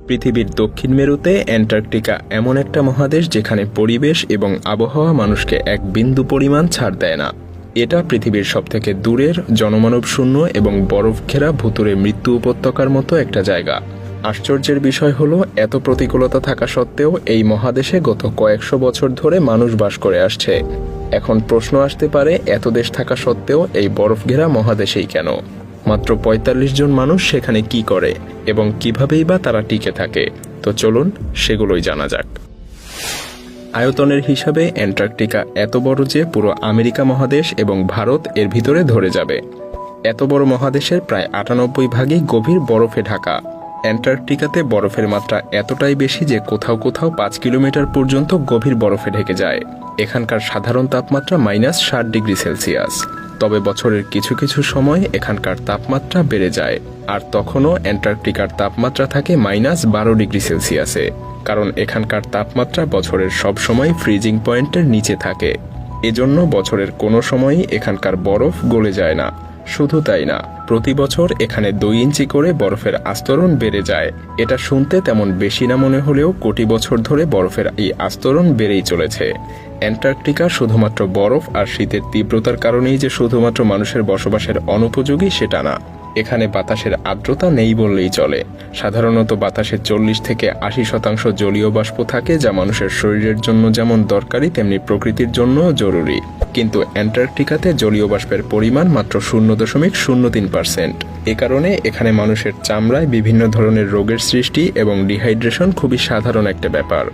পৃথিবীর দক্ষিণ মেরুতে অ্যান্টার্কটিকা এমন একটা মহাদেশ যেখানে পরিবেশ এবং আবহাওয়া মানুষকে এক বিন্দু পরিমাণ ছাড় দেয় না। এটা পৃথিবীর সবথেকে দূরের, জনমানব শূন্য এবং বরফ ঘেরা ভুতুড়ে মৃত্যু উপত্যকার মতো একটা জায়গা। আশ্চর্যের বিষয় হলো, এত প্রতিকূলতা থাকা সত্ত্বেও এই মহাদেশে গত কয়েকশো বছর ধরে মানুষ বাস করে আসছে। এখন প্রশ্ন আসতে পারে, এত দেশ থাকা সত্ত্বেও এই বরফ ঘেরা মহাদেশেই কেন? মাত্র ৪৫ জন মানুষ সেখানে কি করে এবং কিভাবেই বা তারা টিকে থাকে? তো চলুন সেগুলোই জানা যাক। আয়তনের হিসাবে অ্যান্টার্কটিকা এত বড় যে পুরো আমেরিকা মহাদেশ এবং ভারত এর ভিতরে ধরে যাবে। এত বড় মহাদেশের প্রায় ৯৮ ভাগই গভীর বরফে ঢাকা। অ্যান্টার্কটিকাতে বরফের মাত্রা এতটাই বেশি যে কোথাও কোথাও ৫ কিলোমিটার পর্যন্ত গভীর বরফে ঢেকে যায়। এখানকার সাধারণ তাপমাত্রা -৬০ ডিগ্রি সেলসিয়াস। তবে বছরের কিছু কিছু সময় এখানকার তাপমাত্রা বেড়ে যায়, আর তখনও অ্যান্টার্কটিকার তাপমাত্রা থাকে -১২ ডিগ্রি সেলসিয়াসে, কারণ এখানকার তাপমাত্রা বছরের সব সময় ফ্রিজিং পয়েন্টের নিচে থাকে। এজন্য বছরের কোনো সময়ই এখানকার বরফ গলে যায় না। শুধু তাই না, প্রতি বছর এখানে ২ ইঞ্চি করে বরফের আস্তরণ বেড়ে যায়। এটা শুনতে তেমন বেশি না মনে হলেও কোটি বছর ধরে বরফের এই আস্তরণ বেড়েই চলেছে। অ্যান্টার্কটিকা শুধুমাত্র বরফ আর শীতের তীব্রতার কারণেই যে শুধুমাত্র মানুষের বসবাসের অনুপযোগী সেটা না। এখানে বাতাসের আর্দ্রতা নেই বললেই চলে। সাধারণত বাতাসে ৪০ থেকে ৮০% জলীয় বাষ্প থাকে, যা মানুষের শরীরের জন্য যেমন দরকারি তেমনি প্রকৃতির জন্যও জরুরি। কিন্তু অ্যান্টার্কটিকাতে জলীয় বাষ্পের পরিমাণ মাত্র ০.০৩%। এ কারণে এখানে মানুষের চামড়ায় বিভিন্ন ধরনের রোগের সৃষ্টি এবং ডিহাইড্রেশন খুবই সাধারণ একটা ব্যাপার।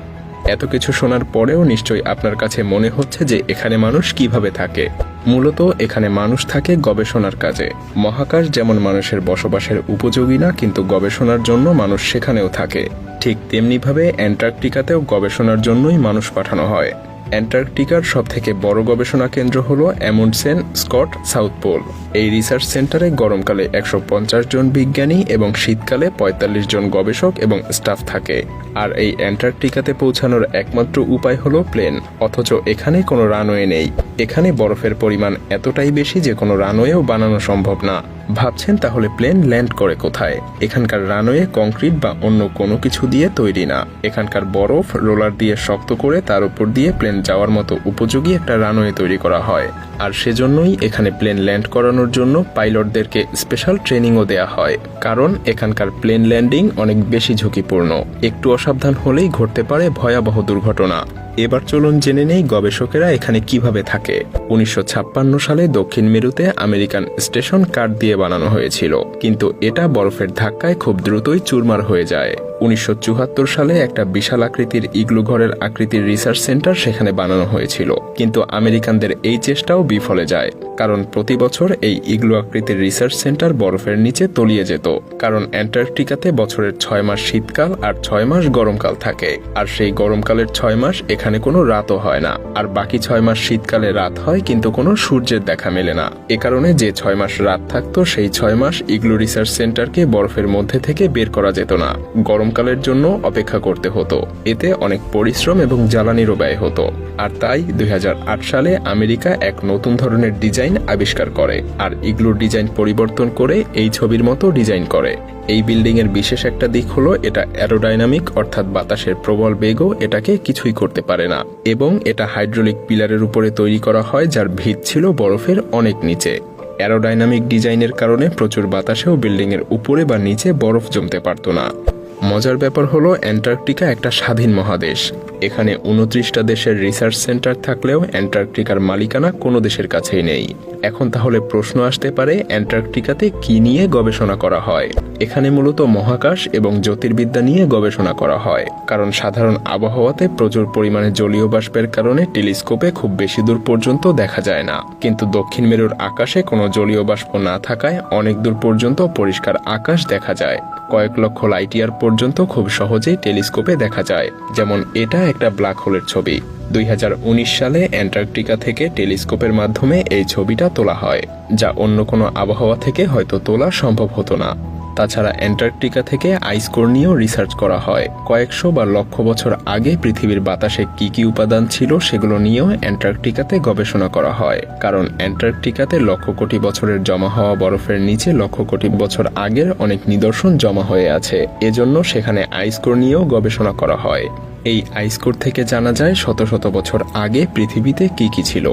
এত কিছু শোনার পরেও নিশ্চয়ই আপনার কাছে মনে হচ্ছে যে এখানে মানুষ কিভাবে থাকে। মূলত এখানে মানুষ থাকে গবেষণার কাজে। মহাকাশ যেমন মানুষের বসবাসের উপযোগী না, কিন্তু গবেষণার জন্য মানুষ সেখানেও থাকে। ঠিক তেমনিভাবে অ্যান্টার্কটিকাতেও গবেষণার জন্যই মানুষ পাঠানো হয়। অ্যান্টার্কটিকার সবথেকে বড় গবেষণা কেন্দ্র হল অ্যামুন্ডসেন স্কট সাউথ পোল। এই রিসার্চ সেন্টারে গরমকালে ১৫০ জন বিজ্ঞানী এবং শীতকালে ৪৫ জন গবেষক এবং স্টাফ থাকে। আর এই অ্যান্টার্কটিকাতে পৌঁছানোর একমাত্র উপায় হলো প্লেন, অথচ এখানে কোনো রানওয়ে নেই। এখানে বরফের পরিমাণ এতটাই বেশি যে কোনো রানওয়েও বানানো সম্ভব না। ভাবছেন তাহলে প্লেন ল্যান্ড করে কোথায়? এখানকার রানওয়ে কংক্রিট বা অন্য কোনো কিছু দিয়ে তৈরি না। এখানকার বরফ রোলার দিয়ে শক্ত করে তার উপর দিয়ে প্লেন যাওয়ার মতো উপযোগী একটা রানওয়ে তৈরি করা হয়। আর সেজন্যই এখানে প্লেন ল্যান্ড করানোর জন্য পাইলটদেরকে স্পেশাল ট্রেনিংও দেয়া হয়, কারণ এখানকার প্লেন ল্যান্ডিং অনেক বেশি ঝুঁকিপূর্ণ। একটু অসাবধান হলেই ঘটতে পারে ভয়াবহ দুর্ঘটনা। এবার চলুন জেনে নেই গবেষকেরা এখানে কিভাবে থাকে। ১৯৫৬ সালে দক্ষিণ মেরুতে আমেরিকান স্টেশন কাঠ দিয়ে বানানো হয়েছিল, কিন্তু এটা বরফের ধাক্কায় খুব দ্রুতই চুরমার হয়ে যায়। ১৯৭৪ সালে একটা বিশাল আকৃতির ইগলু ঘরের আকৃতির রিসার্চ সেন্টার সেখানে বানানো হয়েছিল, কিন্তু আমেরিকানদের এই চেষ্টাও বিফলে যায়, কারণ প্রতি বছর এই ইগলু আকৃতির রিসার্চ সেন্টার বরফের নিচে তলিয়ে যেত। কারণ অ্যান্টার্কটিকাতে বছরের ৬ মাস শীতকাল আর ৬ মাস গরমকাল থাকে, আর সেই গরমকালের ৬ মাস এখানে কোনো রাতও হয় না, আর বাকি ৬ মাস শীতকালে রাত হয় কিন্তু কোনো সূর্যের দেখা মেলে না। এ কারণে যে ৬ মাস রাত থাকতো সেই ৬ মাস ইগলু রিসার্চ সেন্টারকে বরফের মধ্যে থেকে বের করা যেত না। গরমকালের জন্য অপেক্ষা করতে হতো। এতে অনেক পরিশ্রম এবং জ্বালানিরও ব্যয় হতো। আর তাই ২০০৮ সালে আমেরিকা এক নতুন ধরনের ডিজাইন আবিষ্কার করে, আর ইগলুর ডিজাইন পরিবর্তন করে এই ছবির মতো ডিজাইন করে। এই বিল্ডিং এর বিশেষ একটা দিক হলো এটা অ্যারোডাইনামিক, অর্থাৎ বাতাসের প্রবল বেগও এটাকে কিছুই করতে পারে না, এবং এটা হাইড্রোলিক পিলারের উপরে তৈরি করা হয় যার ভিত ছিল বরফের অনেক নিচে। অ্যারোডাইনামিক ডিজাইনের কারণে প্রচুর বাতাসেও বিল্ডিং এর উপরে বা নিচে বরফ জমতে পারত না। মজার ব্যাপার হলো অ্যান্টার্কটিকা একটা স্বাধীন মহাদেশ। এখানে ২৯টা দেশের রিসার্চ সেন্টার থাকলেও অ্যান্টার্কটিকার মালিকানা কোনো দেশের কাছেই নেই। এখন তাহলে প্রশ্ন আসতে পারে, অ্যান্টার্কটিকাতে কি নিয়ে গবেষণা করা হয়? এখানে মূলত মহাকাশ এবং জ্যোতির্বিদ্যা নিয়ে গবেষণা করা হয়, কারণ সাধারণ আবহাওয়াতে প্রচুর পরিমাণে জলীয় বাষ্পের কারণে টেলিস্কোপে খুব বেশি দূর পর্যন্ত দেখা যায় না। কিন্তু দক্ষিণ মেরুর আকাশে কোনো জলীয় বাষ্প না থাকায় অনেক দূর পর্যন্ত পরিষ্কার আকাশ দেখা যায়। কয়েক লক্ষ লাইট ইয়ার পর্যন্ত খুব সহজেই টেলিস্কোপে দেখা যায়। যেমন এটা একটা ব্ল্যাক হোলের ছবি। ২০১৯ সালে অ্যান্টার্কটিকা থেকে টেলিস্কোপের মাধ্যমে এই ছবিটা তোলা হয়, যা অন্য কোনো আবহাওয়া থেকে হয়তো তোলা সম্ভব হতো না। তাছাড়া অ্যান্টার্কটিকা থেকে আইস কোর নিয়েও রিসার্চ করা হয়। কয়েকশো বা লক্ষ বছর আগে পৃথিবীর বাতাসে কি কি উপাদান ছিল সেগুলো নিয়েও অ্যান্টার্কটিকাতে গবেষণা করা হয়, কারণ অ্যান্টার্কটিকাতে লক্ষ কোটি বছরের জমা হওয়া বরফের নিচে লক্ষ কোটি বছর আগের অনেক নিদর্শন জমা হয়ে আছে। এজন্য সেখানে আইস কোর নিয়েও গবেষণা করা হয়। এই আইস কোর থেকে জানা যায় শত শত বছর আগে পৃথিবীতে কি কি ছিল।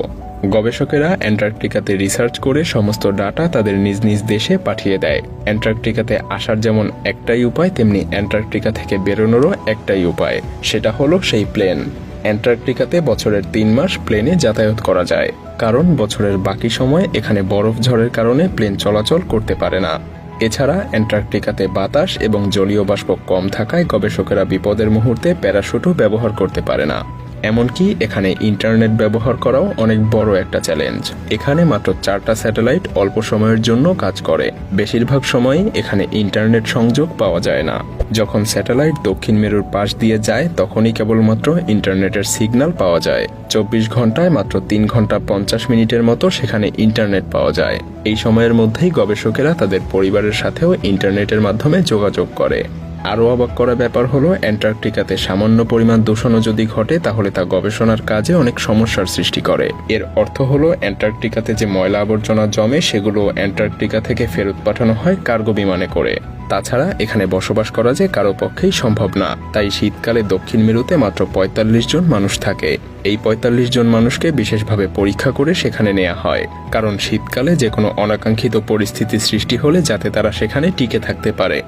গবেষকেরা অ্যান্টার্কটিকাতে রিসার্চ করে সমস্ত ডাটা তাদের নিজ নিজ দেশে পাঠিয়ে দেয়। অ্যান্টার্কটিকাতে আসার যেমন একটাই উপায়, তেমনি অ্যান্টার্কটিকা থেকে বেরোনোরও একটাই উপায়, সেটা হলো সেই প্লেন। অ্যান্টার্কটিকাতে বছরের 3 মাস প্লেনে যাতায়াত করা যায়, কারণ বছরের বাকি সময় এখানে বরফ ঝড়ের কারণে প্লেন চলাচল করতে পারে না। এছাড়া অ্যান্টার্কটিকাতে বাতাস এবং জলীয় বাষ্প কম থাকায় গবেষকেরা বিপদের মুহূর্তে প্যারাশুটও ব্যবহার করতে পারে না। এমনকি এখানে ইন্টারনেট ব্যবহার করাও অনেক বড় একটা চ্যালেঞ্জ। এখানে মাত্র 4টা স্যাটেলাইট অল্প সময়ের জন্য কাজ করে। বেশিরভাগ সময়ই এখানে ইন্টারনেট সংযোগ পাওয়া যায় না। যখন স্যাটেলাইট দক্ষিণ মেরুর পাশ দিয়ে যায় তখনই কেবলমাত্র ইন্টারনেটের সিগন্যাল পাওয়া যায়। 24 ঘন্টায় মাত্র 3 ঘন্টা 50 মিনিটের মতো সেখানে ইন্টারনেট পাওয়া যায়। এই সময়ের মধ্যেই গবেষকেরা তাদের পরিবারের সাথেও ইন্টারনেটের মাধ্যমে যোগাযোগ করে। আরও অবাক করা ব্যাপার হলো অ্যান্টার্কটিকাতে সামান্য পরিমাণ দূষণও যদি ঘটে তাহলে তা গবেষণার কাজে অনেক সমস্যার সৃষ্টি করে। এর অর্থ হলো অ্যান্টার্কটিকাতে যে ময়লা আবর্জনা জমে সেগুলো অ্যান্টার্কটিকা থেকে ফেরত পাঠানো হয় কার্গো বিমানে করে। তাছাড়া এখানে বসবাস করা যে কারো পক্ষেই সম্ভব না, তাই শীতকালে দক্ষিণ মেরুতে মাত্র 45 জন মানুষ থাকে। এই 45 জন মানুষকে বিশেষভাবে পরীক্ষা করে সেখানে নেওয়া হয়, কারণ শীতকালে যে কোনো অনাকাঙ্ক্ষিত পরিস্থিতি সৃষ্টি হলে যাতে তারা সেখানে টিকে থাকতে পারে।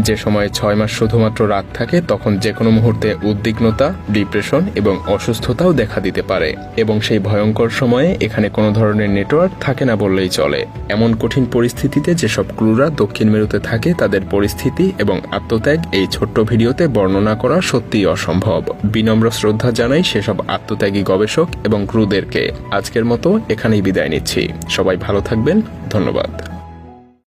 যে সময়ে 6 মাস শুধুমাত্র রাত থাকে তখন যে কোনো মুহূর্তে উদ্বিগ্নতা, ডিপ্রেশন এবং অসুস্থতাও দেখা দিতে পারে, এবং সেই ভয়ঙ্কর সময়ে এখানে কোনো ধরনের নেটওয়ার্ক থাকে না বললেই চলে। এমন কঠিন পরিস্থিতিতে যেসব ক্রুরা দক্ষিণ মেরুতে থাকে তাদের পরিস্থিতি এবং আত্মত্যাগ এই ছোট্ট ভিডিওতে বর্ণনা করা সত্যিই অসম্ভব। বিনম্র শ্রদ্ধা জানাই সেসব আত্মত্যাগী গবেষক এবং ক্রুদেরকে। আজকের মতো এখানেই বিদায় নিচ্ছি। সবাই ভালো থাকবেন। ধন্যবাদ।